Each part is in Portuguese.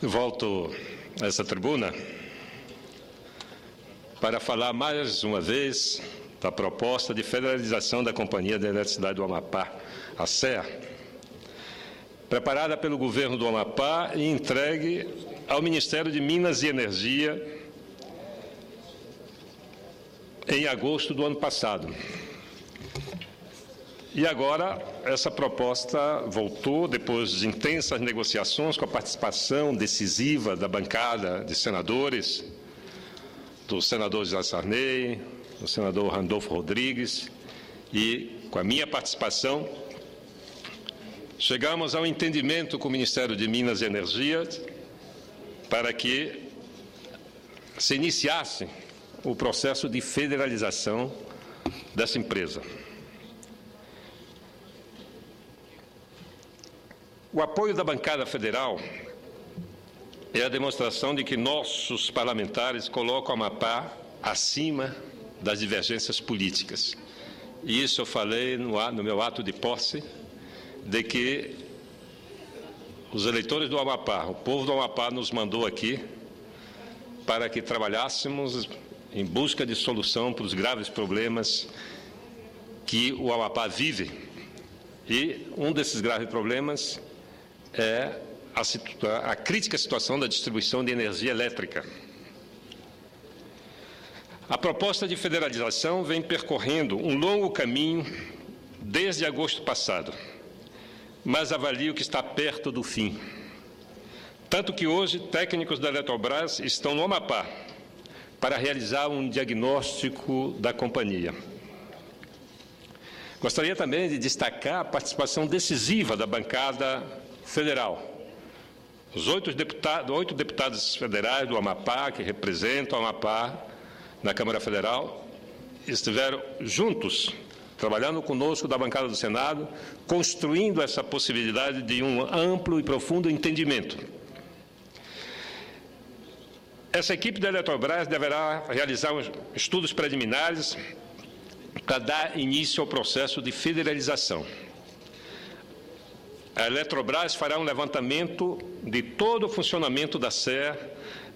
Volto a essa tribuna para falar mais uma vez da proposta de federalização da Companhia de Eletricidade do Amapá, a CEA, preparada pelo governo do Amapá e entregue ao Ministério de Minas e Energia em agosto do ano passado. E agora, essa proposta voltou, depois de intensas negociações com a participação decisiva da bancada de senadores, do senador José Sarney, do senador Randolfo Rodrigues, e com a minha participação, chegamos ao entendimento com o Ministério de Minas e Energia para que se iniciasse o processo de federalização dessa empresa. O apoio da bancada federal é a demonstração de que nossos parlamentares colocam o Amapá acima das divergências políticas. E isso eu falei no meu ato de posse, de que os eleitores do Amapá, o povo do Amapá nos mandou aqui para que trabalhássemos em busca de solução para os graves problemas que o Amapá vive. E um desses graves problemas é a crítica situação da distribuição de energia elétrica. A proposta de federalização vem percorrendo um longo caminho desde agosto passado, mas avalio que está perto do fim. Tanto que hoje técnicos da Eletrobras estão no Amapá para realizar um diagnóstico da companhia. Gostaria também de destacar a participação decisiva da bancada federal. Os 8 deputados federais do Amapá, que representam o Amapá na Câmara Federal, estiveram juntos, trabalhando conosco da bancada do Senado, construindo essa possibilidade de um amplo e profundo entendimento. Essa equipe da Eletrobras deverá realizar estudos preliminares para dar início ao processo de federalização. A Eletrobras fará um levantamento de todo o funcionamento da CEA,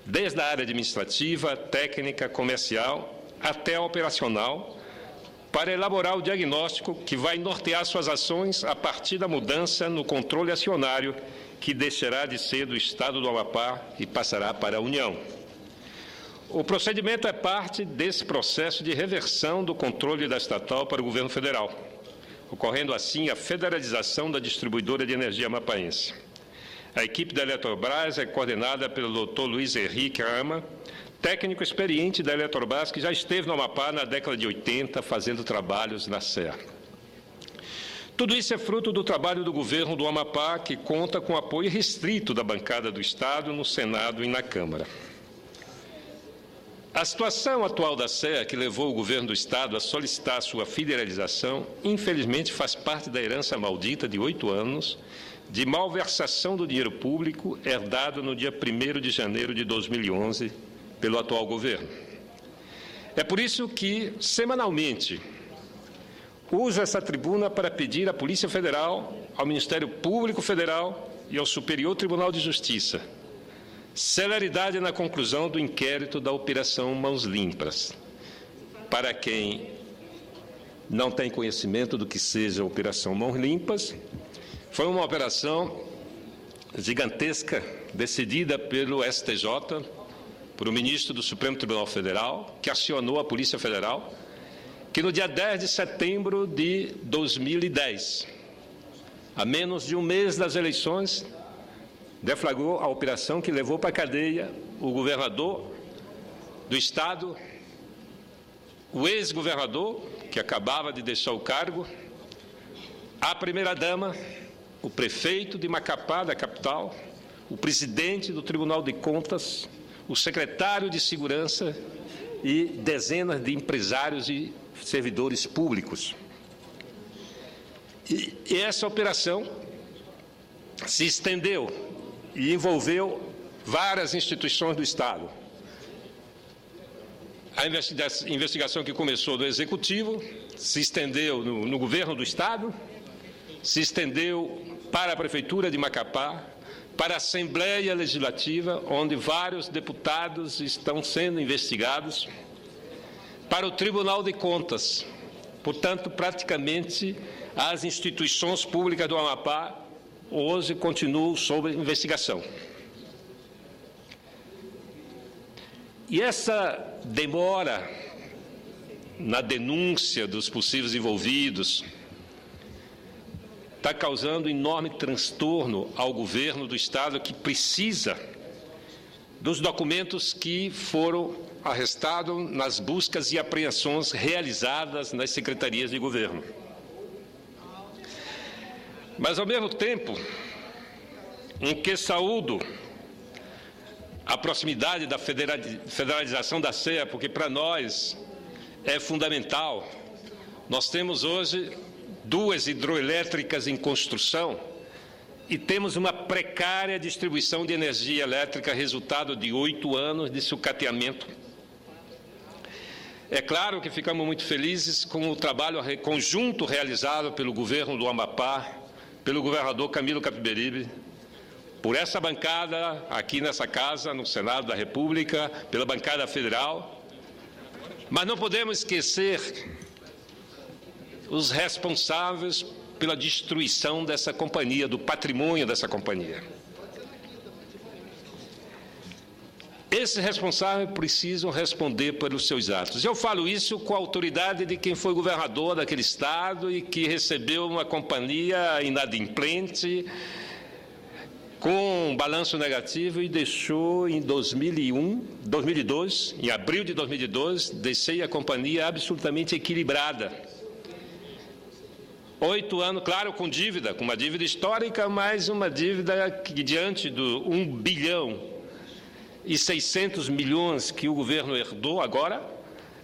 desde a área administrativa, técnica, comercial, até a operacional, para elaborar o diagnóstico que vai nortear suas ações a partir da mudança no controle acionário, que deixará de ser do Estado do Amapá e passará para a União. O procedimento é parte desse processo de reversão do controle da estatal para o governo federal, ocorrendo assim a federalização da distribuidora de energia amapaense. A equipe da Eletrobras é coordenada pelo Dr. Luiz Henrique Ama, técnico experiente da Eletrobras, que já esteve no Amapá na década de 80, fazendo trabalhos na CEA. Tudo isso é fruto do trabalho do governo do Amapá, que conta com apoio restrito da bancada do Estado no Senado e na Câmara. A situação atual da CEA, que levou o governo do Estado a solicitar sua federalização, infelizmente faz parte da herança maldita de 8 anos de malversação do dinheiro público herdado no dia 1º de janeiro de 2011 pelo atual governo. É por isso que, semanalmente, uso essa tribuna para pedir à Polícia Federal, ao Ministério Público Federal e ao Superior Tribunal de Justiça celeridade na conclusão do inquérito da Operação Mãos Limpas. Para quem não tem conhecimento do que seja a Operação Mãos Limpas, foi uma operação gigantesca, decidida pelo STJ, por o ministro do Supremo Tribunal Federal, que acionou a Polícia Federal, que no dia 10 de setembro de 2010, a menos de um mês das eleições, deflagrou a operação que levou para a cadeia o governador do Estado, o ex-governador, que acabava de deixar o cargo, a primeira-dama, o prefeito de Macapá, da capital, o presidente do Tribunal de Contas, o secretário de Segurança e dezenas de empresários e servidores públicos. E essa operação se estendeu e envolveu várias instituições do Estado. A investigação que começou do Executivo se estendeu no governo do Estado, se estendeu para a Prefeitura de Macapá, para a Assembleia Legislativa, onde vários deputados estão sendo investigados, para o Tribunal de Contas. Portanto, praticamente, as instituições públicas do Amapá hoje continuam sob investigação. E essa demora na denúncia dos possíveis envolvidos está causando enorme transtorno ao governo do Estado, que precisa dos documentos que foram arrestados nas buscas e apreensões realizadas nas secretarias de governo. Mas, ao mesmo tempo em que saúdo a proximidade da federalização da CEA, porque para nós é fundamental, nós temos hoje 2 hidroelétricas em construção e temos uma precária distribuição de energia elétrica, resultado de 8 anos de sucateamento. É claro que ficamos muito felizes com o trabalho conjunto realizado pelo governo do Amapá, pelo governador Camilo Capiberibe, por essa bancada aqui nessa casa, no Senado da República, pela bancada federal, mas não podemos esquecer os responsáveis pela destruição dessa companhia, do patrimônio dessa companhia. Esses responsáveis precisam responder pelos seus atos. Eu falo isso com a autoridade de quem foi governador daquele estado e que recebeu uma companhia inadimplente, com um balanço negativo, e deixou em 2002, em abril de 2002, deixei a companhia absolutamente equilibrada. 8 anos, claro, com dívida, com uma dívida histórica, mas uma dívida que, diante do 1 bilhão e 600 milhões que o governo herdou agora,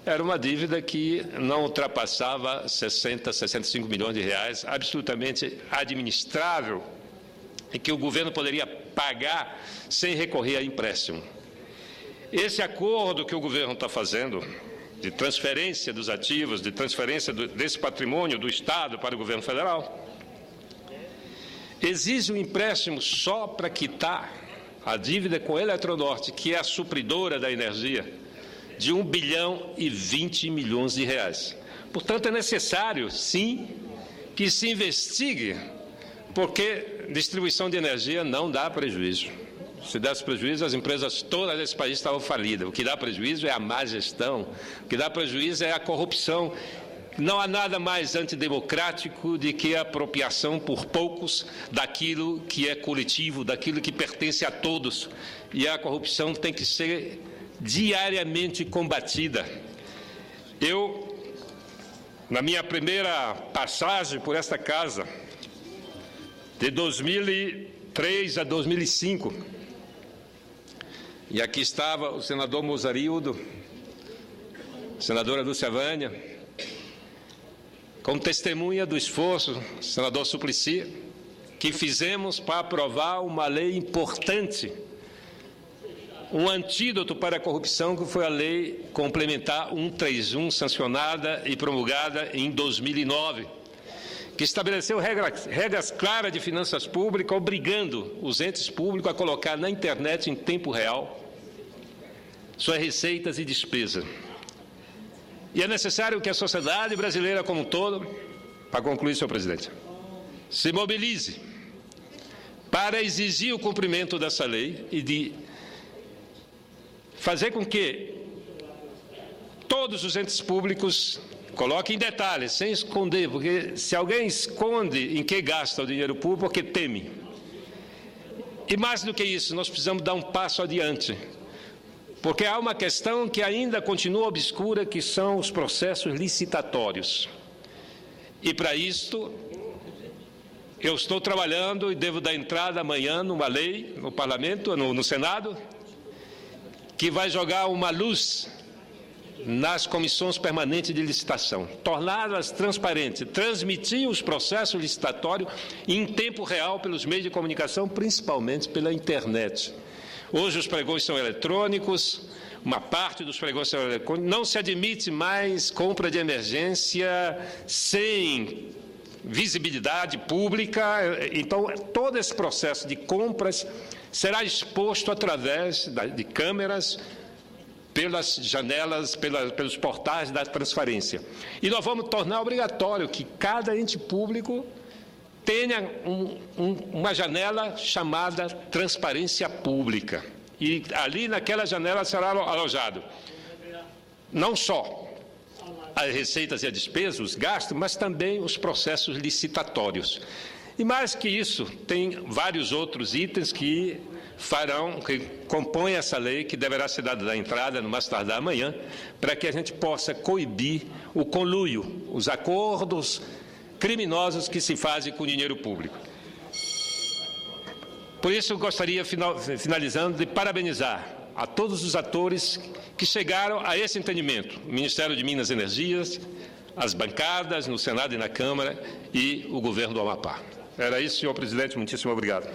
era uma dívida que não ultrapassava 60, 65 milhões de reais, absolutamente administrável, e que o governo poderia pagar sem recorrer a empréstimo. Esse acordo que o governo está fazendo, de transferência dos ativos, de transferência desse patrimônio do Estado para o governo federal, exige um empréstimo só para quitar a dívida com a Eletronorte, que é a supridora da energia, de 1 bilhão e 20 milhões de reais. Portanto, é necessário, sim, que se investigue, porque distribuição de energia não dá prejuízo. Se desse prejuízo, as empresas todas desse país estavam falidas. O que dá prejuízo é a má gestão, o que dá prejuízo é a corrupção. Não há nada mais antidemocrático do que a apropriação por poucos daquilo que é coletivo, daquilo que pertence a todos. E a corrupção tem que ser diariamente combatida. Eu, na minha primeira passagem por esta casa, de 2003 a 2005, e aqui estava o senador Mozarildo, a senadora Lúcia Vânia, como testemunha do esforço, senador Suplicy, que fizemos para aprovar uma lei importante, um antídoto para a corrupção, que foi a Lei Complementar 131, sancionada e promulgada em 2009, que estabeleceu regras claras de finanças públicas, obrigando os entes públicos a colocar na internet em tempo real suas receitas e despesas. E é necessário que a sociedade brasileira como um todo, para concluir, senhor presidente, se mobilize para exigir o cumprimento dessa lei e de fazer com que todos os entes públicos coloquem em detalhes, sem esconder, porque se alguém esconde em que gasta o dinheiro público, porque teme. E mais do que isso, nós precisamos dar um passo adiante, porque há uma questão que ainda continua obscura, que são os processos licitatórios. E para isto, eu estou trabalhando e devo dar entrada amanhã numa lei no Parlamento, no Senado, que vai jogar uma luz nas comissões permanentes de licitação, torná-las transparentes, transmitir os processos licitatórios em tempo real pelos meios de comunicação, principalmente pela internet. Hoje os pregões são eletrônicos, uma parte dos pregões são eletrônicos, não se admite mais compra de emergência sem visibilidade pública. Então, todo esse processo de compras será exposto através de câmeras, pelas janelas, pelos portais da transparência. E nós vamos tornar obrigatório que cada ente público tenha uma janela chamada transparência pública. E ali naquela janela será alojado não só as receitas e a despesa, os gastos, mas também os processos licitatórios. E mais que isso, tem vários outros itens que compõem essa lei, que deverá ser dada da entrada, no mais tardar amanhã, para que a gente possa coibir o conluio, os acordos criminosos que se fazem com o dinheiro público. Por isso, eu gostaria, finalizando, de parabenizar a todos os atores que chegaram a esse entendimento: o Ministério de Minas e Energias, as bancadas no Senado e na Câmara e o governo do Amapá. Era isso, senhor presidente. Muitíssimo obrigado.